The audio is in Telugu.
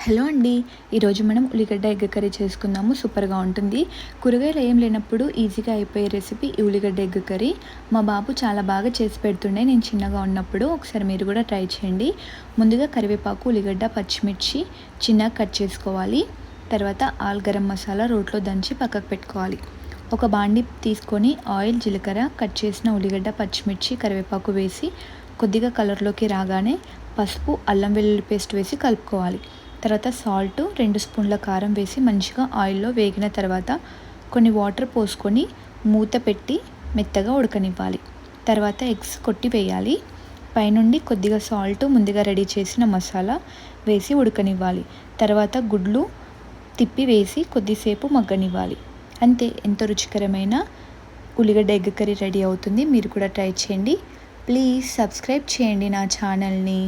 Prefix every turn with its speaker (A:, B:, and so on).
A: హలో అండి. ఈరోజు మనం ఉల్లిగడ్డ ఎగ్ కర్రీ చేసుకుందాము. సూపర్గా ఉంటుంది. కూరగాయలు ఏం లేనప్పుడు ఈజీగా అయిపోయే రెసిపీ ఈ ఉల్లిగడ్డ ఎగ్ కర్రీ. మా బాబు చాలా బాగా చేసి పెడుతుండే నేను చిన్నగా ఉన్నప్పుడు. ఒకసారి మీరు కూడా ట్రై చేయండి. ముందుగా కరివేపాకు, ఉల్లిగడ్డ, పచ్చిమిర్చి చిన్నగా కట్ చేసుకోవాలి. తర్వాత ఆల్ గరం మసాలా రోట్లో దంచి పక్కకు పెట్టుకోవాలి. ఒక బాండి తీసుకొని ఆయిల్, జీలకర్ర, కట్ చేసిన ఉల్లిగడ్డ, పచ్చిమిర్చి, కరివేపాకు వేసి కొద్దిగా కలర్లోకి రాగానే పసుపు, అల్లం వెల్లుల్లి పేస్ట్ వేసి కలుపుకోవాలి. తర్వాత సాల్ట్, 2 స్పూన్ల కారం వేసి మంచిగా ఆయిల్లో వేగిన తర్వాత కొన్ని వాటర్ పోసుకొని మూత పెట్టి మెత్తగా ఉడకనివ్వాలి. తర్వాత ఎగ్స్ కొట్టి వేయాలి. పైనుండి కొద్దిగా సాల్ట్, ముందుగా రెడీ చేసిన మసాలా వేసి ఉడకనివ్వాలి. తర్వాత గుడ్లు తిప్పి వేసి కొద్దిసేపు మగ్గనివ్వాలి. అంతే, ఎంతో రుచికరమైన ఉల్లిగడ్డ ఎగ్ కర్రీ రెడీ అవుతుంది. మీరు కూడా ట్రై చేయండి. ప్లీజ్ సబ్స్క్రైబ్ చేయండి నా ఛానల్ని.